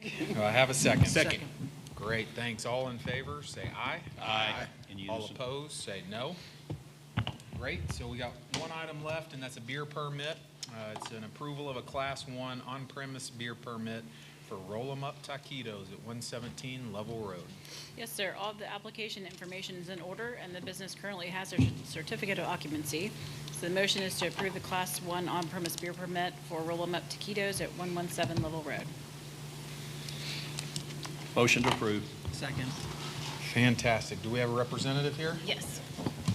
Do I have a second? Second. Great, thanks. All in favor, say aye. Aye. All opposed, say no. Great, so we got one item left, and that's a beer permit. It's an approval of a Class 1 on-premise beer permit for Roll 'em Up Taquitos at 117 Level Road. Yes, sir. All of the application information is in order, and the business currently has a certificate of occupancy. So the motion is to approve the Class 1 on-premise beer permit for Roll 'em Up Taquitos at 117 Level Road. Motion to approve. Second. Fantastic. Do we have a representative here? Yes.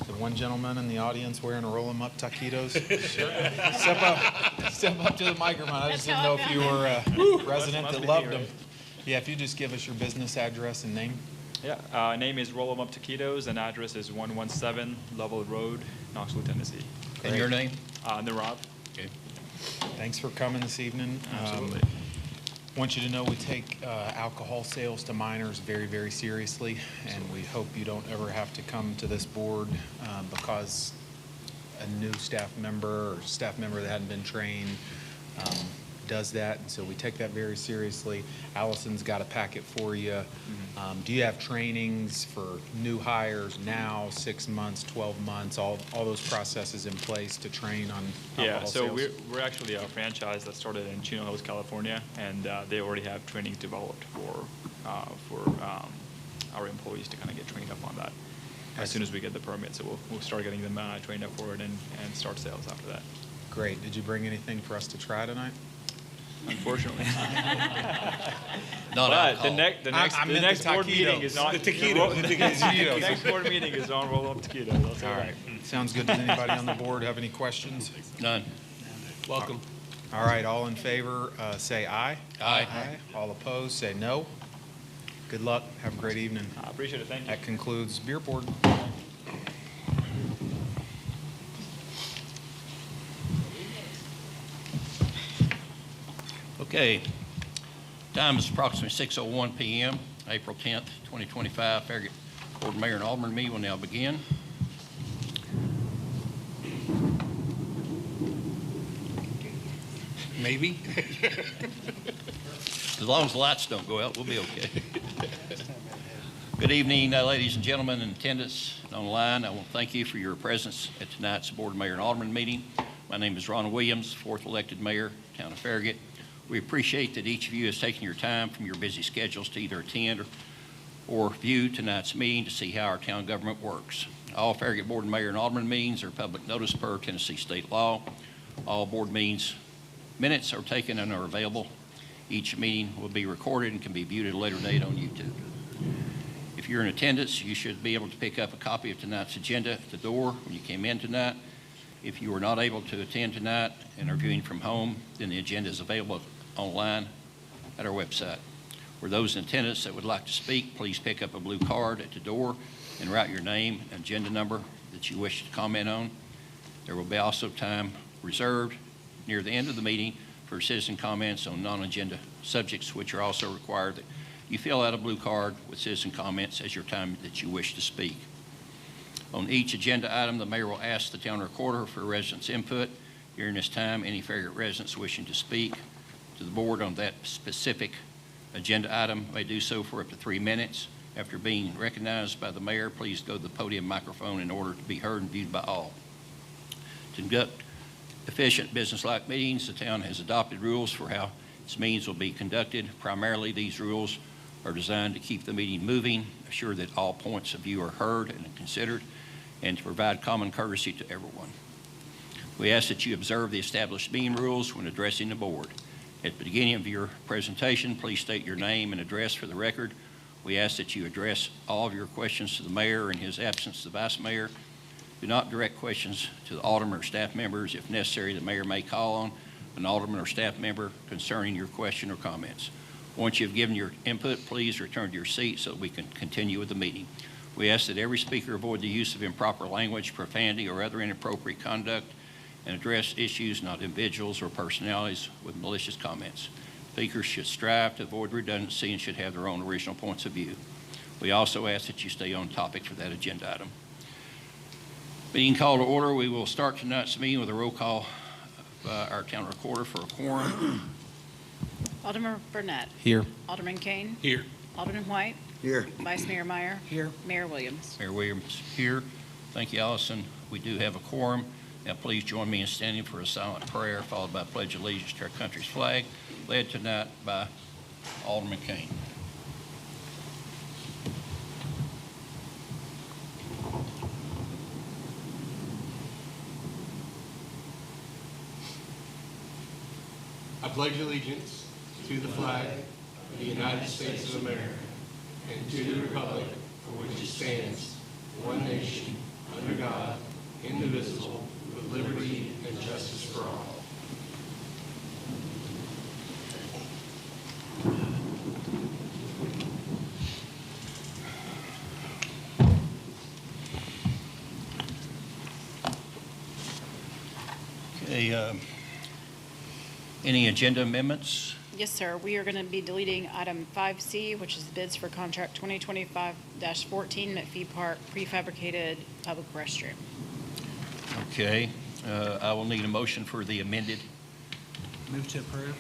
The one gentleman in the audience wearing a Roll 'em Up Taquitos? Sure. Step up to the microphone. I just didn't know if you were a resident that loved them. Yeah, if you just give us your business address and name. Yeah, name is Roll 'em Up Taquitos, and address is 117 Level Road, Knoxville, Tennessee. And your name? Nirav. Okay. Thanks for coming this evening. Absolutely. Want you to know we take alcohol sales to minors very, very seriously, and we hope you don't ever have to come to this board because a new staff member or staff member that hadn't been trained does that, and so we take that very seriously. Allison's got a packet for you. Do you have trainings for new hires now, 6 months, 12 months, all those processes in place to train on alcohol sales? Yeah, so we're actually a franchise that started in Chino Hills, California, and they already have trainings developed for our employees to kind of get trained up on that as soon as we get the permit. So we'll start getting them trained up for it and start sales after that. Great. Did you bring anything for us to try tonight? Unfortunately. Not But alcohol. the next board meeting is on The taquitos. next board meeting is on Roll 'em Up Taquitos. All right. Sounds good. Does anybody on the board have any questions? None. Welcome. All right. All in favor, say aye. Aye. All opposed, say no. Good luck. Have a great evening. I appreciate it. Thank you. That concludes beer board. Okay. Time is approximately 6:01 p.m., April 10th, 2025. Farragut Board Mayor and Alderman meeting will now begin. Maybe. As long as the lights don't go out, we'll be okay. Good evening, ladies and gentlemen in attendance and online. I want to thank you for your presence at tonight's Board Mayor and Alderman meeting. My name is Ron Williams, 4th elected mayor, town of Farragut. We appreciate that each of you has taken your time from your busy schedules to either attend or view tonight's meeting to see how our town government works. All Farragut Board Mayor and Alderman meetings are public notice per Tennessee state law. All board meetings minutes are taken and are available. Each meeting will be recorded and can be viewed at a later date on YouTube. If you're in attendance, you should be able to pick up a copy of tonight's agenda at the door when you came in tonight. If you were not able to attend tonight and are viewing from home, then the agenda is available online at our website. For those in attendance that would like to speak, please pick up a blue card at the door and write your name and agenda number that you wish to comment on. There will be also time reserved near the end of the meeting for citizen comments on non-agenda subjects, which are also required that you fill out a blue card with citizen comments as your time that you wish to speak. On each agenda item, the mayor will ask the town recorder for residents' input. During this time, any Farragut residents wishing to speak to the board on that specific agenda item may do so for up to 3 minutes. After being recognized by the mayor, please go to the podium microphone in order to be heard and viewed by all. To conduct efficient business-like meetings, the town has adopted rules for how its meetings will be conducted. Primarily, these rules are designed to keep the meeting moving, assure that all points of view are heard and considered, and to provide common courtesy to everyone. We ask that you observe the established meeting rules when addressing the board. At the beginning of your presentation, please state your name and address for the record. We ask that you address all of your questions to the mayor in his absence, the vice mayor. Do not direct questions to the alderman or staff members. If necessary, the mayor may call on an alderman or staff member concerning your question or comments. Once you've given your input, please return to your seat so that we can continue with the meeting. We ask that every speaker avoid the use of improper language, profanity, or other inappropriate conduct, and address issues, not individuals or personalities, with malicious comments. Speakers should strive to avoid redundancy and should have their own original points of view. We also ask that you stay on topic for that agenda item. Being called to order, we will start tonight's meeting with a roll call of our town recorder for a quorum. Alderman Burnett. Here. Alderman Kane. Here. Alderman White. Here. Vice Mayor Meyer. Here. Mayor Williams. Mayor Williams here. Thank you, Allison. We do have a quorum. Now, please join me in standing for a silent prayer, followed by a pledge of allegiance to our country's flag, led tonight by Alderman Kane. I pledge allegiance to the flag of the United States of America and to the republic for which it stands, one nation, under God, indivisible, with liberty and justice for all. Okay, any agenda amendments? Yes, sir. We are going to be deleting item 5C, which is bids for contract 2025-14 McPhee Park prefabricated public restroom. Okay, I will need a motion for the amended. Move to approve.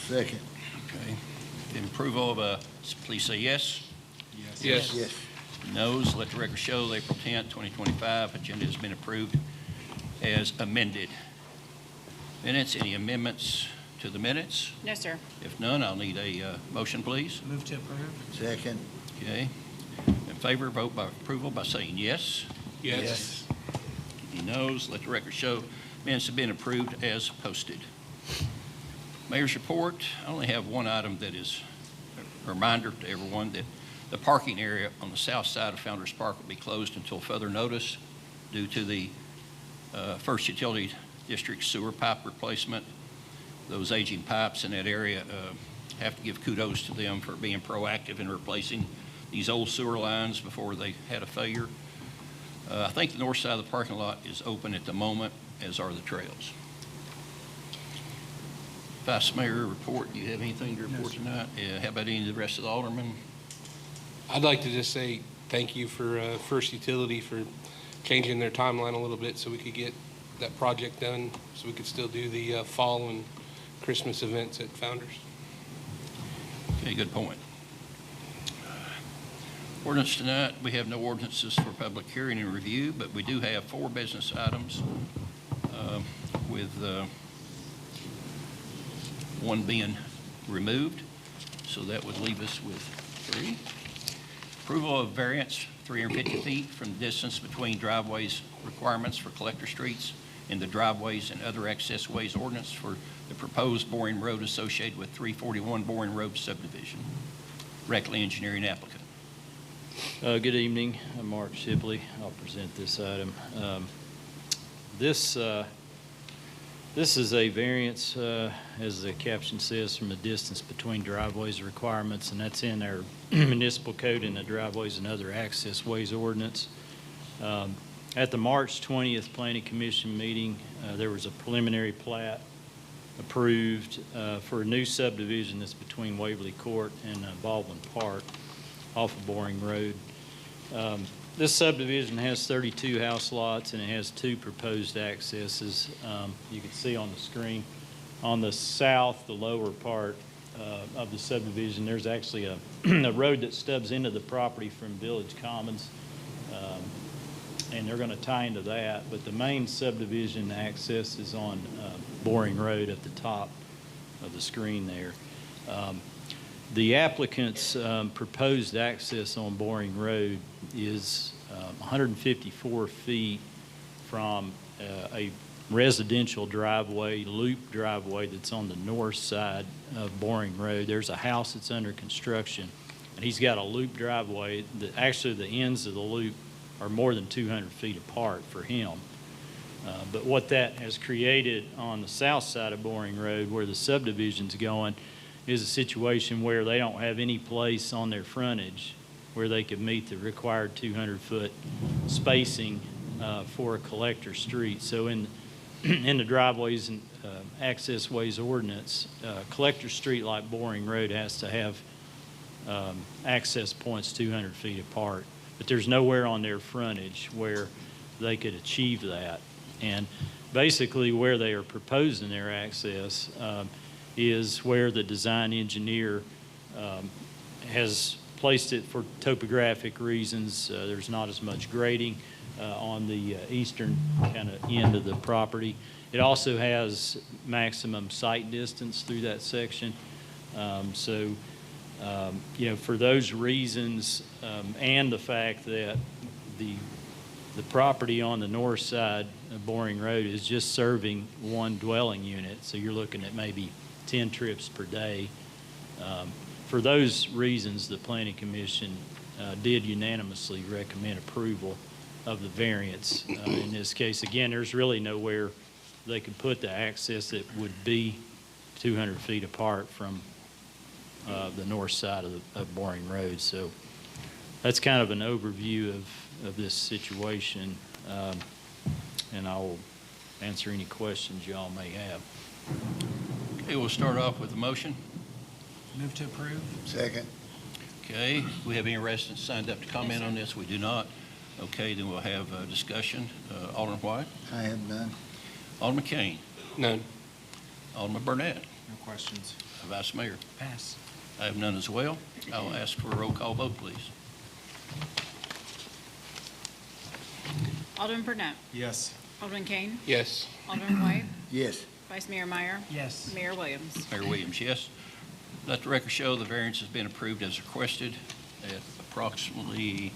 Second. Okay. In approval of, please say yes. Yes. Yes. Noes, let the record show April 10th, 2025, agenda has been approved as amended. Minutes, any amendments to the minutes? No, sir. If none, I'll need a motion, please. Move to approve. Second. Okay. In favor, vote by approval by saying yes. Yes. Any noes, let the record show minutes have been approved as posted. Mayor's report, I only have one item that is a reminder to everyone that the parking area on the south side of Founders Park will be closed until further notice due to the First Utility District sewer pipe replacement. Those aging pipes in that area, have to give kudos to them for being proactive in replacing these old sewer lines before they had a failure. I think the north side of the parking lot is open at the moment, as are the trails. Vice Mayor report, do you have anything to report tonight? How about any of the rest of the aldermen? I'd like to just say thank you for First Utility for changing their timeline a little bit so we could get that project done, so we could still do the fall and Christmas events at Founders. Okay, good point. Ordinance tonight, we have no ordinances for public hearing and review, but we do have 4 business items with one being removed. So that would leave us with 3. Approval of variance 350 feet from the distance between driveways requirements for collector streets in the driveways and other access ways ordinance for the proposed Boring Road associated with 341 Boring Road subdivision. Reckley Engineering applicant. Good evening. I'm Mark Shipley. I'll present this item. This is a variance, as the caption says, from a distance between driveways requirements, and that's in our municipal code in the driveways and other access ways ordinance. At the March 20th Planning Commission meeting, there was a preliminary plat approved for a new subdivision that's between Waverly Court and Baldwin Park off of Boring Road. This subdivision has 32 house lots and it has 2 proposed accesses. You can see on the screen on the south, the lower part of the subdivision, there's actually a road that stubs into the property from Village Commons, and they're going to tie into that. But the main subdivision access is on Boring Road at the top of the screen there. The applicant's proposed access on Boring Road is 154 feet from a residential driveway, loop driveway that's on the north side of Boring Road. There's a house that's under construction, and he's got a loop driveway that actually the ends of the loop are more than 200 feet apart for him. But what that has created on the south side of Boring Road, where the subdivision's going, is a situation where they don't have any place on their frontage where they could meet the required 200-foot spacing for a collector street. So in the driveways and access ways ordinance, collector street like Boring Road has to have access points 200 feet apart. But there's nowhere on their frontage where they could achieve that. And basically where they are proposing their access is where the design engineer has placed it for topographic reasons. There's not as much grading on the eastern kind of end of the property. It also has maximum sight distance through that section. You know, for those reasons and the fact that the property on the north side of Boring Road is just serving one dwelling unit, so you're looking at maybe 10 trips per day. For those reasons, the Planning Commission did unanimously recommend approval of the variance. In this case, again, there's really nowhere they could put the access that would be 200 feet apart from the north side of Boring Road. So that's kind of an overview of this situation, and I'll answer any questions y'all may have. Okay, we'll start off with the motion. Move to approve. Second. Okay, do we have any residents signed up to comment on this? We do not. Okay, then we'll have a discussion. Alderman White? I have none. Alderman Kane? None. Alderman Burnett? No questions. Vice Mayor? Pass. I have none as well. I'll ask for a roll call vote, please. Alderman Burnett. Yes. Alderman Kane. Yes. Alderman White. Yes. Vice Mayor Meyer. Yes. Mayor Williams. Mayor Williams, yes. Let the record show the variance has been approved as requested at approximately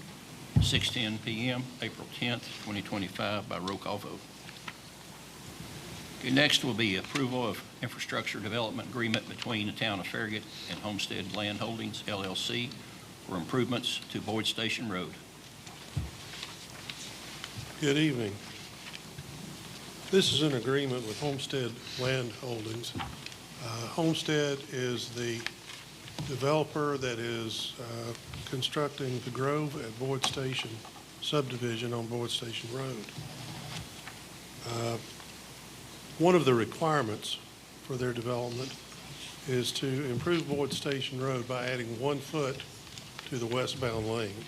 6:10 p.m., April 10th, 2025, by roll call vote. Okay, next will be approval of infrastructure development agreement between the town of Farragut and Homestead Land Holdings, LLC, for improvements to Boyd Station Road. Good evening. This is an agreement with Homestead Land Holdings. Homestead is the developer that is constructing the Grove at Boyd Station subdivision on Boyd Station Road. One of the requirements for their development is to improve Boyd Station Road by adding 1 foot to the westbound lane.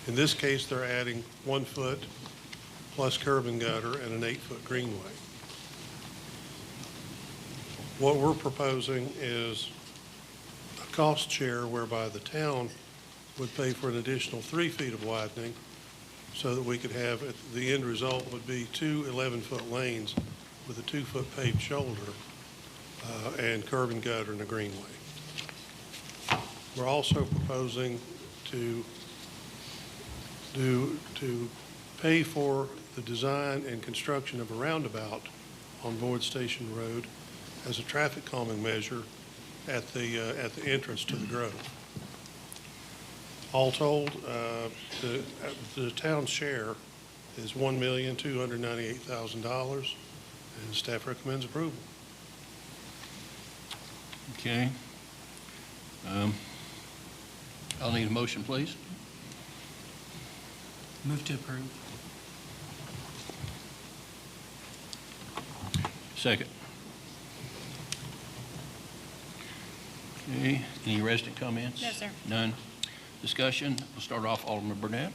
In this case, they're adding 1 foot plus curb and gutter and an 8-foot greenway. What we're proposing is a cost share whereby the town would pay for an additional 3 feet of widening so that we could have, the end result would be 2 11-foot lanes with a 2-foot paved shoulder and curb and gutter and a greenway. We're also proposing to pay for the design and construction of a roundabout on Boyd Station Road as a traffic calming measure at the entrance to the Grove. All told, the town's share is $1,298,000, and staff recommends approval. Okay. I'll need a motion, please. Move to approve. Second. Okay, any resident comments? No, sir. None. Discussion, we'll start off Alderman Burnett.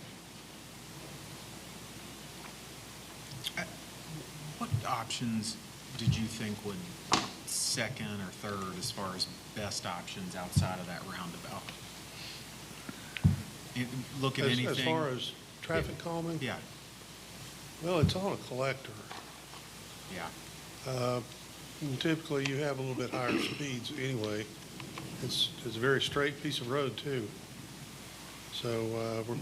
What options did you think would second or third as far as best options outside of that roundabout? Look at anything. As far as traffic calming? Yeah, Well, it's on a collector. yeah. And typically, you have a little bit higher speeds anyway. It's a very straight piece of road, too. So we're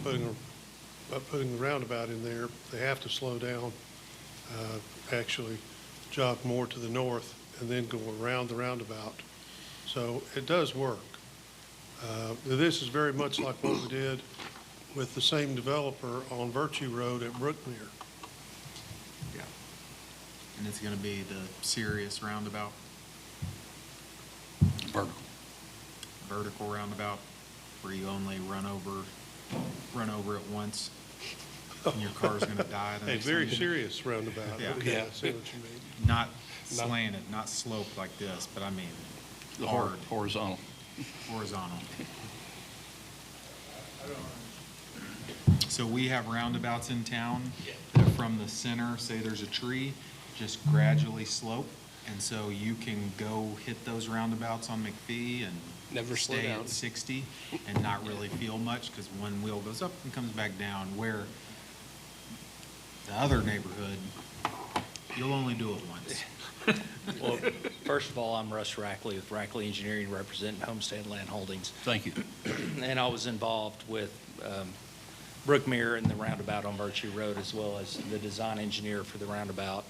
putting the roundabout in there. They have to slow down, actually jog more to the north, and then go around the roundabout. So it does work. This is very much like what we did with the same developer on Virtue Road at Brookmere. Yeah. And it's going to be the serious roundabout, vertical roundabout, where you only run over it once, and your car's going to die. The A next very time. serious roundabout. Yeah. Okay, I see what you mean. Not slanted, not sloped like this, but I mean The hard, horizontal. horizontal. So we have roundabouts in town that from the center, say there's a tree, just gradually slope. And so you can go hit those roundabouts on McPhee and Never slow stay down. at 60 and not really feel much because one wheel goes up and comes back down, where the other neighborhood, you'll only do it once. Well, first of all, I'm Russ Rackley with Rackley Engineering, representing Homestead Land Holdings. Thank you. And I was involved with Brookmere and the roundabout on Virtue Road, as well as the design engineer for the roundabout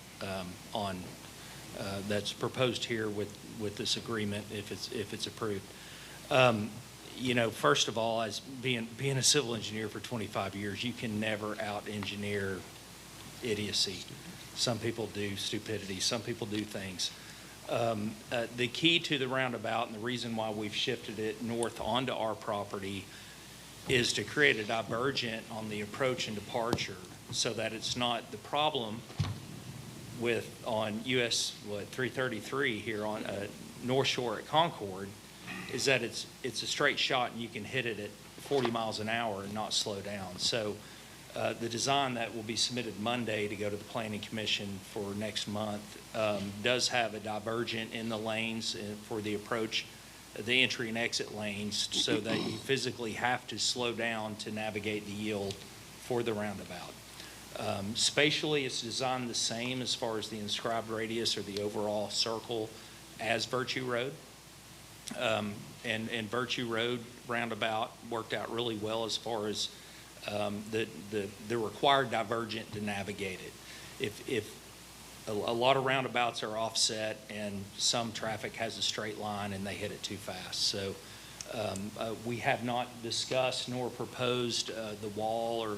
that's proposed here with this agreement, if it's approved. You know, first of all, as being a civil engineer for 25 years, you can never out-engineer idiocy. Some people do stupidity. Some people do things. The key to the roundabout, and the reason why we've shifted it north onto our property, is to create a divergent on the approach and departure, so that it's not the problem on US 333 here on North Shore at Concord, is that it's a straight shot and you can hit it at 40 miles an hour and not slow down. So the design that will be submitted Monday to go to the Planning Commission for next month does have a divergent in the lanes for the approach, the entry and exit lanes, so that you physically have to slow down to navigate the yield for the roundabout. Spatially, it's designed the same as far as the inscribed radius or the overall circle as Virtue Road. And Virtue Road roundabout worked out really well as far as the required divergent to navigate it. If a lot of roundabouts are offset and some traffic has a straight line and they hit it too fast. So we have not discussed nor proposed the wall or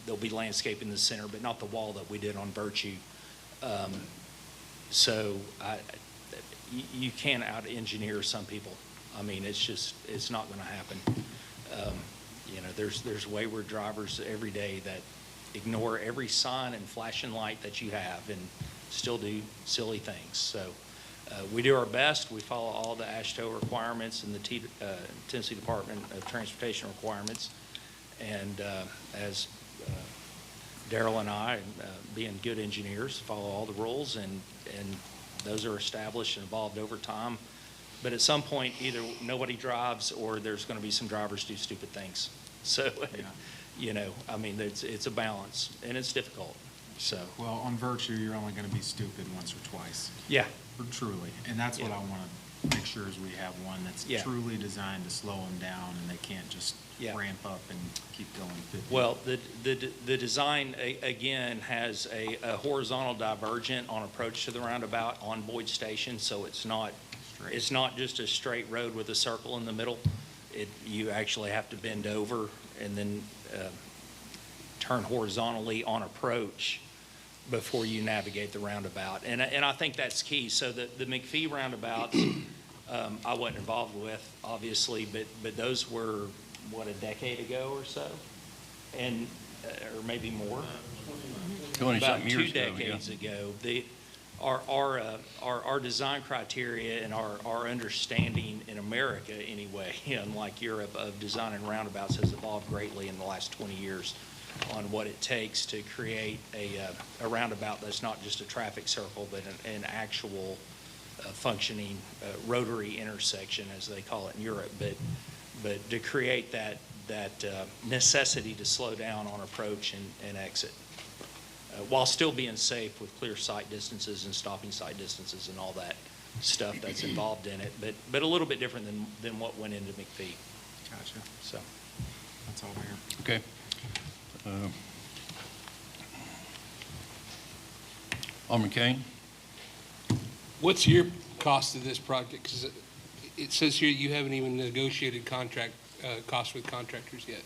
there'll be landscape in the center, but not the wall that we did on Virtue. So you can't out-engineer some people. I mean, it's not going to happen. You know, there's wayward drivers every day that ignore every sign and flashing light that you have and still do silly things. So we do our best. We follow all the AASHTO requirements and the Tennessee Department of Transportation requirements. And as Darrell and I, being good engineers, follow all the rules, and those are established and evolved over time. But at some point, either nobody drives or there's going to be some drivers do stupid things. So, Yeah. you know, I mean, it's a balance, and it's difficult. So, Well, on Virtue, you're only going to be stupid once or twice, yeah, truly. And that's what Yeah. I want to make sure is we have one that's Yeah. truly designed to slow them down, and they can't just Yeah. ramp up and keep going 50. well, the design, again, has a horizontal divergent on approach to the roundabout on Boyd Station, so it's not just a straight road with a circle in the middle. You actually have to bend over and then turn horizontally on approach before you navigate the roundabout. And I think that's key. So the McPhee roundabouts, I wasn't involved with, obviously, but those were, what, a decade ago or so? And, or maybe more? 20-something About years 2 ago, yeah. decades ago. Our design criteria and our understanding in America, anyway, unlike Europe, of designing roundabouts has evolved greatly in the last 20 years on what it takes to create a roundabout that's not just a traffic circle, but an actual functioning rotary intersection, as they call it in Europe. But to create that necessity to slow down on approach and exit, while still being safe with clear sight distances and stopping sight distances and all that stuff that's involved in it, but a little bit different than what went into McPhee. Gotcha. So, That's all there. Okay. Alderman Kane? What's your cost of this project? Because it says here you haven't even negotiated contract costs with contractors yet.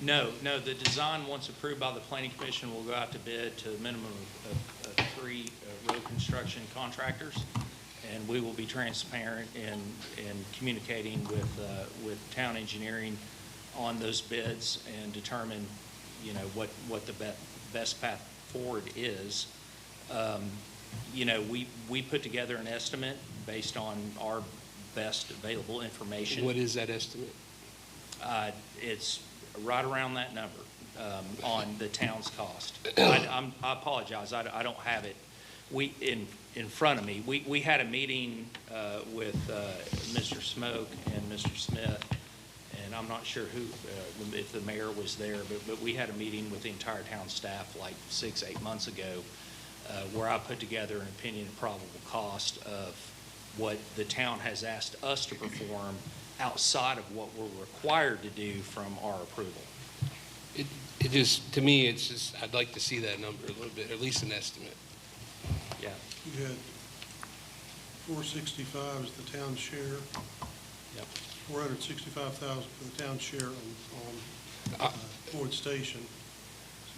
no, the design, once approved by the Planning Commission, will go out to bid to a minimum of 3 road construction contractors, and we will be transparent in communicating with town engineering on those bids and determine, you know, what the best path forward is. You know, we put together an estimate based on our best available information. What is that estimate? It's right around that number on the town's cost. I apologize, I don't have it in front of me, we had a meeting with Mr. Smoke and Mr. Smith, and I'm not sure who, if the mayor was there, but we had a meeting with the entire town staff like 6-8 months ago, where I put together an opinion of probable cost of what the town has asked us to perform outside of what we're required to do from our approval. It just, to me, it's just, I'd like to see that number a little bit, at least an estimate. Yeah. You had 465 is the town share, Yep. 465,000 for the town share on Ford Station.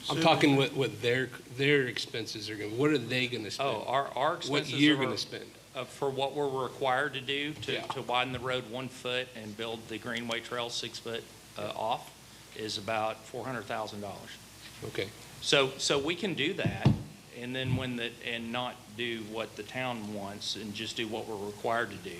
I'm talking what their expenses are going, what are they going to spend? Oh, our expenses What you're are- going to spend? For what we're required to do Yeah. to widen the road 1 foot and build the Greenway Trail 6 foot off is about $400,000. Okay. So we can do that, and then and not do what the town wants and just do what we're required to do.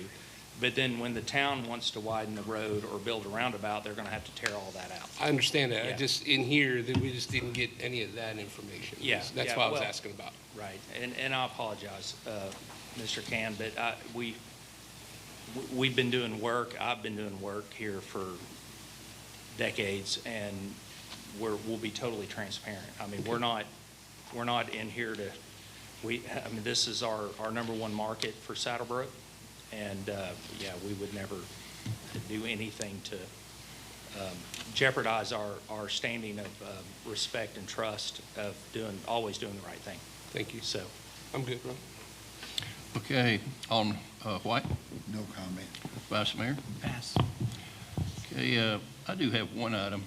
But then when the town wants to widen the road or build a roundabout, they're going to have to tear all that out. I understand that. I Yeah. just, in here, that we just didn't get any of that information. Yeah, That's yeah, why I was well- asking about. Right, and I apologize, Mr. Can, but we've been doing work, I've been doing work here for decades, and we'll be totally transparent. I mean, we're not in here to, I mean, this is our #1 market for Saddlebrook, and yeah, we would never do anything to jeopardize our standing of respect and trust of always doing the right thing. Thank you. So, I'm good, Ron. Okay, on White, No comment. Vice Mayor? Pass. Okay, I do have one item.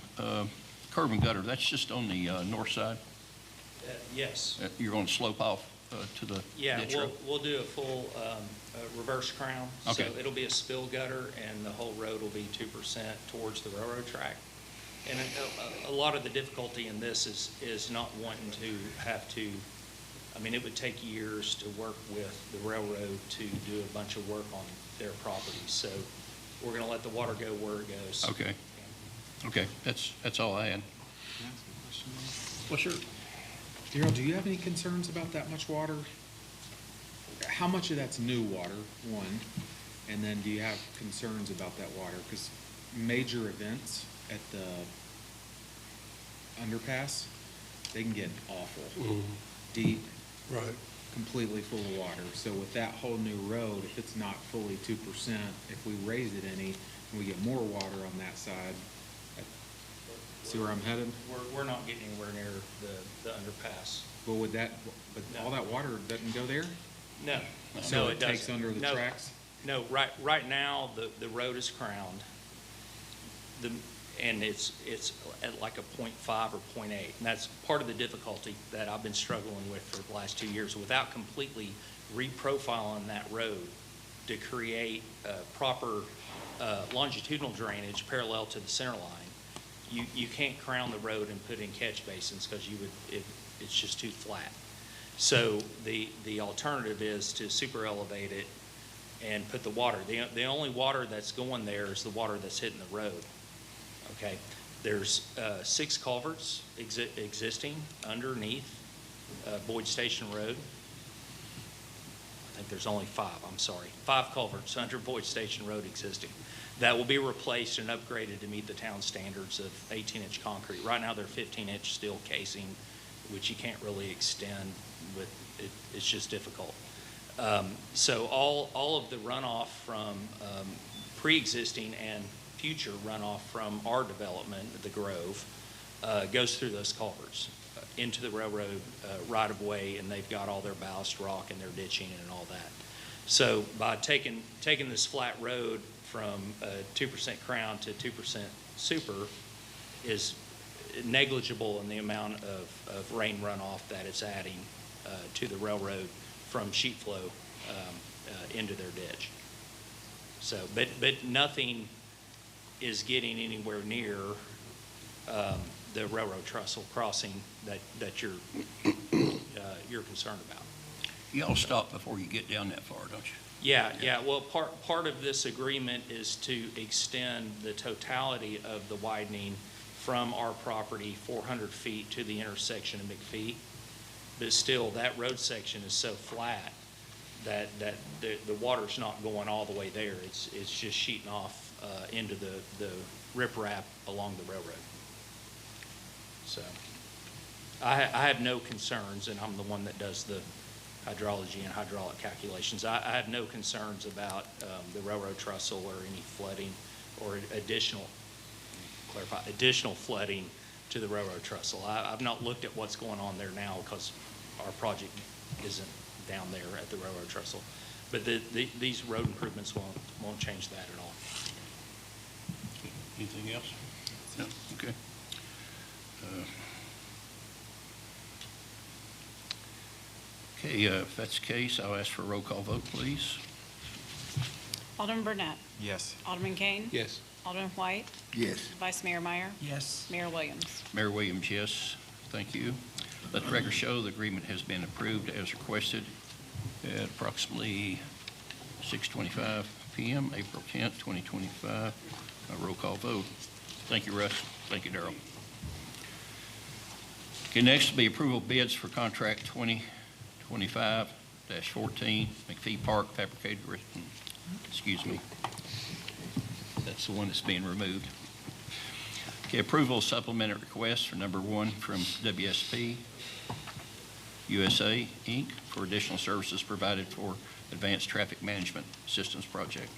Curb and gutter, that's just on the north side? yes. You're going to slope off to the Yeah, ditch road? we'll do a full reverse crown. Okay. So it'll be a spill gutter, and the whole road will be 2% towards the railroad track. And a lot of the difficulty in this is not wanting to have to, I mean, it would take years to work with the railroad to do a bunch of work on their property. So we're going to let the water go where it goes. Okay. Okay, that's all I had. Can I ask a question? Well, sure. Daryl, do you have any concerns about that much water? How much of that's new water, one? And then do you have concerns about that water? Because major events at the underpass, they can get awful. Deep, Right. completely full of water. So with that whole new road, if it's not fully 2%, if we raise it any, and we get more water on that side, see where I'm headed? We're not getting anywhere near the underpass. But would that, but all that water doesn't go there? No. So No, it doesn't. takes under the No. tracks? No, right now, the road is crowned, and it's at like a 0.5 or 0.8. And that's part of the difficulty that I've been struggling with for the last 2 years. Without completely reprofiling that road to create proper longitudinal drainage parallel to the center line, you can't crown the road and put in catch basins because it's just too flat. So the alternative is to super elevate it and put the water. The only water that's going there is the water that's hitting the road. Okay, there's 6 culverts existing underneath Boyd Station Road. I think there's only 5, I'm sorry. 5 culverts under Boyd Station Road existing. That will be replaced and upgraded to meet the town standards of 18-inch concrete. Right now, they're 15-inch steel casing, which you can't really extend with, it's just difficult. So all of the runoff from pre-existing and future runoff from our development, the Grove, goes through those culverts into the railroad right-of-way, and they've got all their ballast rock and their ditching and all that. So by taking this flat road from 2% crown to 2% super is negligible in the amount of rain runoff that it's adding to the railroad from sheet flow into their ditch. So, but nothing is getting anywhere near the railroad trestle crossing that you're concerned about. Y'all stop before you get down that far, don't you? Yeah. Well, part of this agreement is to extend the totality of the widening from our property 400 feet to the intersection of McPhee. But still, that road section is so flat that the water's not going all the way there. It's just sheeting off into the riprap along the railroad. So I have no concerns, and I'm the one that does the hydrology and hydraulic calculations. I have no concerns about the railroad trestle or any flooding or additional flooding to the railroad trestle. I've not looked at what's going on there now because our project isn't down there at the railroad trestle. But these road improvements won't change that at all. Anything else? No, okay. Okay, if that's the case, I'll ask for a roll call vote, please. Alderman Burnett. Yes. Alderman Kane. Yes. Alderman White. Yes. Vice Mayor Meyer. Yes. Mayor Williams. Mayor Williams, yes. Thank you. Let the record show the agreement has been approved as requested at approximately 6:25 p.m., April 10th, 2025. A roll call vote. Thank you, Russ. Thank you, Darrell. Okay, next will be approval of bids for contract 2025-14, McPhee Park fabricated, excuse me. That's the one that's being removed. Okay, approval of supplemental request for number 1 from WSP USA, Inc. for additional services provided for Advanced Traffic Management Systems Project.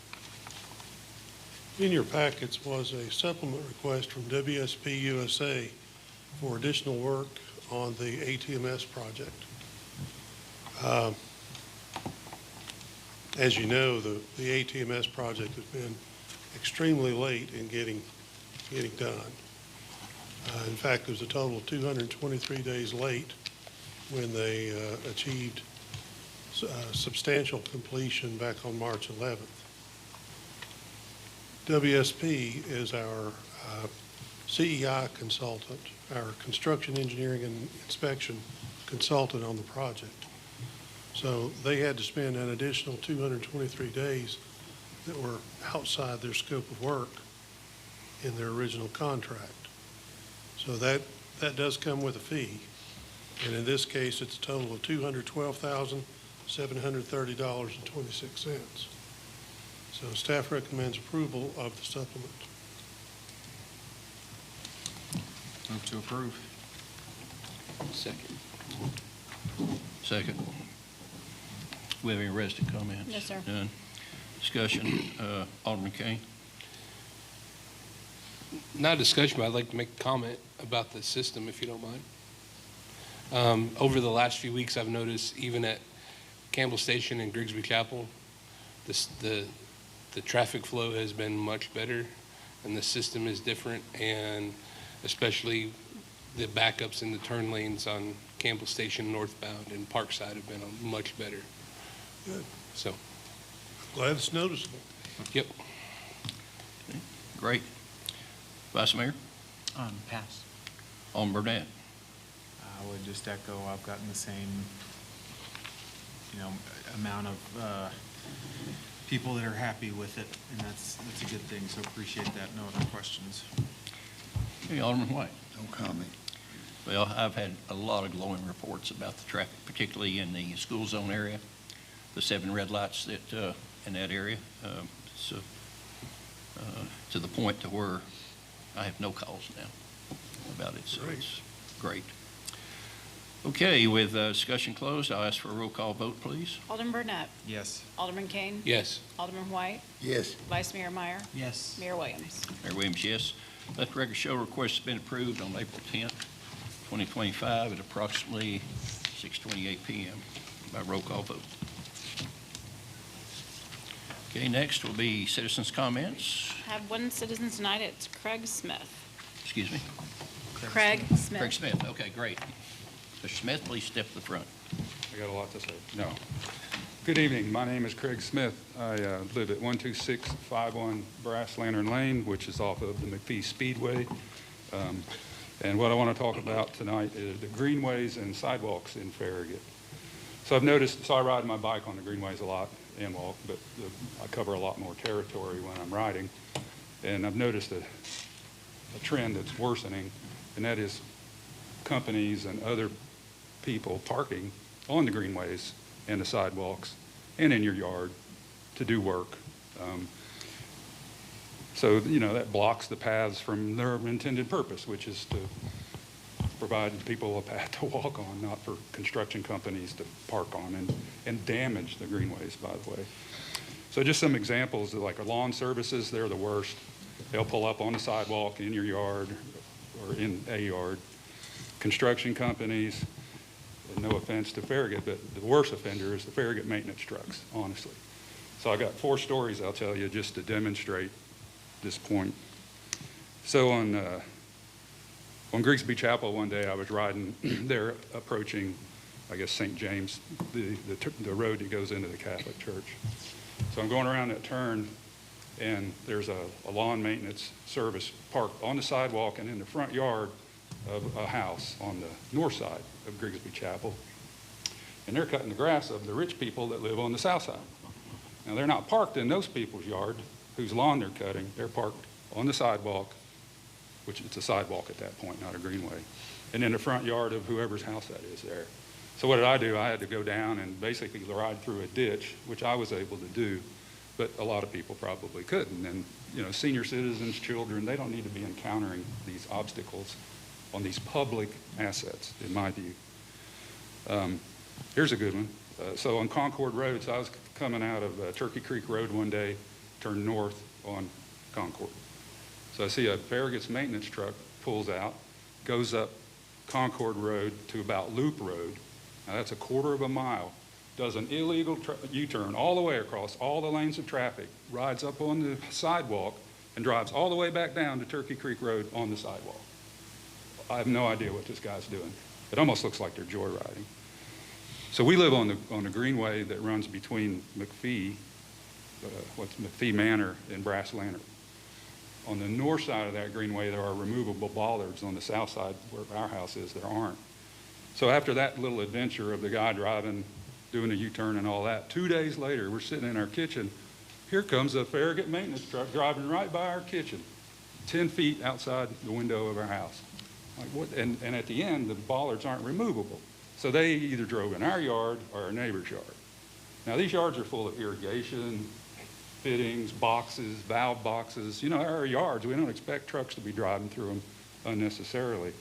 In your packets was a supplement request from WSP USA for additional work on the ATMS project. As you know, the ATMS project has been extremely late in getting done. In fact, there's a total of 223 days late when they achieved substantial completion back on March 11th. WSP is our CEI consultant, our construction engineering and inspection consultant on the project. So they had to spend an additional 223 days that were outside their scope of work in their original contract. So that does come with a fee. And in this case, it's a total of $212,730.26. So staff recommends approval of the supplement. Move to approve. Second. Second. We have any resident comments? No, sir. None. Discussion, Alderman Kane. Not a discussion, but I'd like to make a comment about the system, if you don't mind. Over the last few weeks, I've noticed even at Campbell Station and Grigsby Chapel, the traffic flow has been much better, and the system is different, and especially the backups in the turn lanes on Campbell Station northbound and Parkside have been much better. Good. So, Glad it's noticeable. yep. Great. Vice Mayor? Pass. Alderman Burnett? I would just echo, I've gotten the same, amount of people that are happy with it, and that's a good thing, so appreciate that. No other questions. Okay, Alderman White? No comment. Well, I've had a lot of glowing reports about the traffic, particularly in the school zone area, the 7 red lights that in that area. So to the point to where I have no calls now about it, so Great. it's great. Okay, with discussion closed, I'll ask for a roll call vote, please. Alderman Burnett. Yes. Alderman Kane. Yes. Alderman White. Yes. Vice Mayor Meyer. Yes. Mayor Williams. Mayor Williams, yes. Let the record show request has been approved on April 10th, 2025 at approximately 6:28 p.m. by roll call vote. Okay, next will be citizens' comments. I have one citizen tonight. It's Craig Smith. Excuse me? Craig Smith. Craig Smith, okay, great. Mr. Smith, please step to the front. I got a lot to say. No. Good evening. My name is Craig Smith. I live at 12651 Brass Lantern Lane, which is off of the McPhee Speedway. And what I want to talk about tonight is the greenways and sidewalks in Farragut. So I've noticed, so I ride my bike on the greenways a lot and walk, but I cover a lot more territory when I'm riding. And I've noticed a trend that's worsening, and that is companies and other people parking on the greenways and the sidewalks and in your yard to do work. So, that blocks the paths from their intended purpose, which is to provide people a path to walk on, not for construction companies to park on and damage the greenways, by the way. So just some examples of like lawn services, they're the worst. They'll pull up on the sidewalk in your yard or in a yard. Construction companies, and no offense to Farragut, but the worst offender is the Farragut maintenance trucks, honestly. So I got 4 stories I'll tell you just to demonstrate this point. So on Grigsby Chapel one day, I was riding there approaching, I guess, St. James, the road that goes into the Catholic Church. So I'm going around that turn, and there's a lawn maintenance service parked on the sidewalk and in the front yard of a house on the north side of Grigsby Chapel. And they're cutting the grass of the rich people that live on the south side. Now, they're not parked in those people's yard whose lawn they're cutting. They're parked on the sidewalk, which it's a sidewalk at that point, not a greenway, and in the front yard of whoever's house that is there. So what did I do? I had to go down and basically ride through a ditch, which I was able to do, but a lot of people probably couldn't. And, senior citizens, children, they don't need to be encountering these obstacles on these public assets, in my view. Here's a good one. So on Concord Road, so I was coming out of Turkey Creek Road one day, turned north on Concord. So I see a Farragut's maintenance truck pulls out, goes up Concord Road to about Loop Road. Now that's a quarter of a mile, does an illegal U-turn all the way across all the lanes of traffic, rides up on the sidewalk, and drives all the way back down to Turkey Creek Road on the sidewalk. I have no idea what this guy's doing. It almost looks like they're joyriding. So we live on the greenway that runs between McPhee Manor and Brass Lantern. On the north side of that greenway, there are removable bollards. On the south side, where our house is, there aren't. So after that little adventure of the guy driving, doing a U-turn and all that, 2 days later, we're sitting in our kitchen. Here comes a Farragut maintenance truck driving right by our kitchen, 10 feet outside the window of our house. Like what? And at the end, the bollards aren't removable. So they either drove in our yard or our neighbor's yard. Now, these yards are full of irrigation, fittings, boxes, valve boxes. Our yards, we don't expect trucks to be driving through them unnecessarily.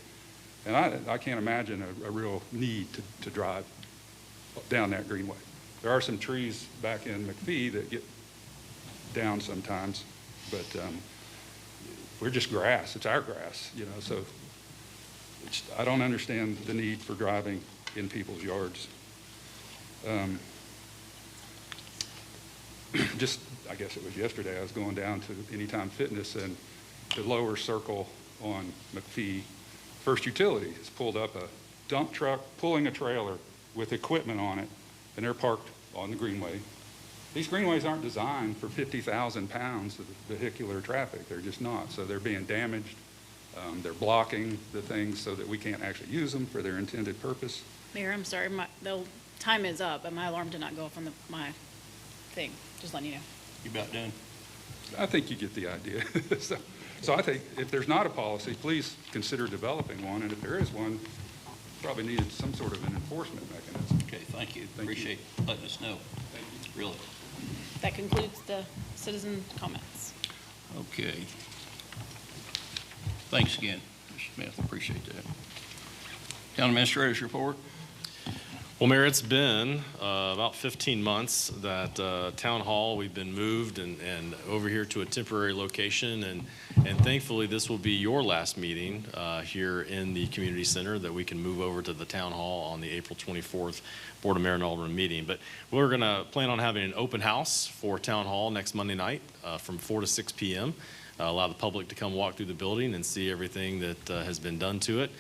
And I can't imagine a real need to drive down that greenway. There are some trees back in McPhee that get down sometimes, but we're just grass. It's our grass, so I don't understand the need for driving in people's yards. Just, I guess it was yesterday, I was going down to Anytime Fitness, and the lower circle on McPhee, First Utility has pulled up a dump truck pulling a trailer with equipment on it, and they're parked on the greenway. These greenways aren't designed for 50,000 pounds of vehicular traffic. They're just not. So they're being damaged. They're blocking the things so that we can't actually use them for their intended purpose. Mayor, I'm sorry, the time is up, but my alarm did not go off on my thing. Just letting you know. You about done? I think you get the idea. So I think if there's not a policy, please consider developing one. And if there is one, probably needed some sort of an enforcement mechanism. Okay, thank you. Thank Appreciate you. letting us know. Thank you. Really. That concludes the citizen comments. Okay. Thanks again, Mr. Smith. Appreciate that. Town Administrator's report. Well, Mayor, it's been about 15 months that Town Hall, we've been moved and over here to a temporary location, and thankfully this will be your last meeting here in the community center, that we can move over to the Town Hall on the April 24th Board of Mayor and Alderman meeting. But we're going to plan on having an open house for Town Hall next Monday night from 4 to 6 p.m. Allow the public to come walk through the building and see everything that has been done to it.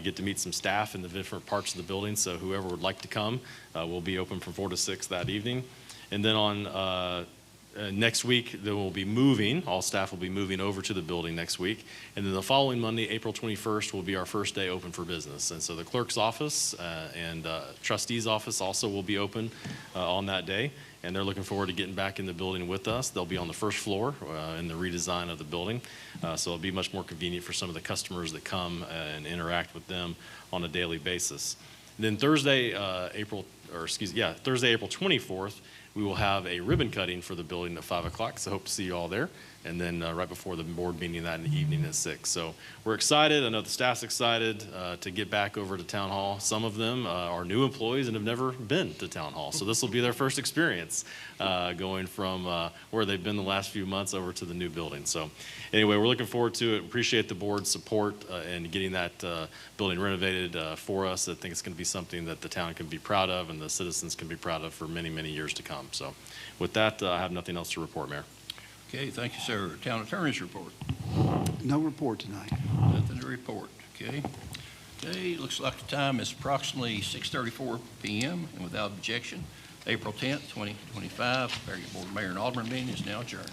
Get to meet some staff in the different parts of the building, so whoever would like to come will be open from 4 to 6 that evening. And then on next week, then we'll be moving, all staff will be moving over to the building next week. And then the following Monday, April 21st, will be our first day open for business. And so the clerk's office and trustee's office also will be open on that day. And they're looking forward to getting back in the building with us. They'll be on the first floor in the redesign of the building. So it'll be much more convenient for some of the customers that come and interact with them on a daily basis. Then Thursday, Thursday, April 24th, we will have a ribbon cutting for the building at 5 o'clock, so hope to see you all there. And then right before the board meeting that in the evening at 6. So we're excited. I know the staff's excited to get back over to Town Hall. Some of them are new employees and have never been to Town Hall. So this will be their first experience going from where they've been the last few months over to the new building. So anyway, we're looking forward to it. Appreciate the board's support in getting that building renovated for us. I think it's going to be something that the town can be proud of and the citizens can be proud of for many, many years to come. So with that, I have nothing else to report, Mayor. Okay, thank you, sir. Town Attorney's report. No report tonight. Nothing to report, okay? Okay, looks like the time is approximately 6:34 p.m. and without objection, April 10th, 2025, Farragut Board of Mayor and Alderman meeting is now adjourned.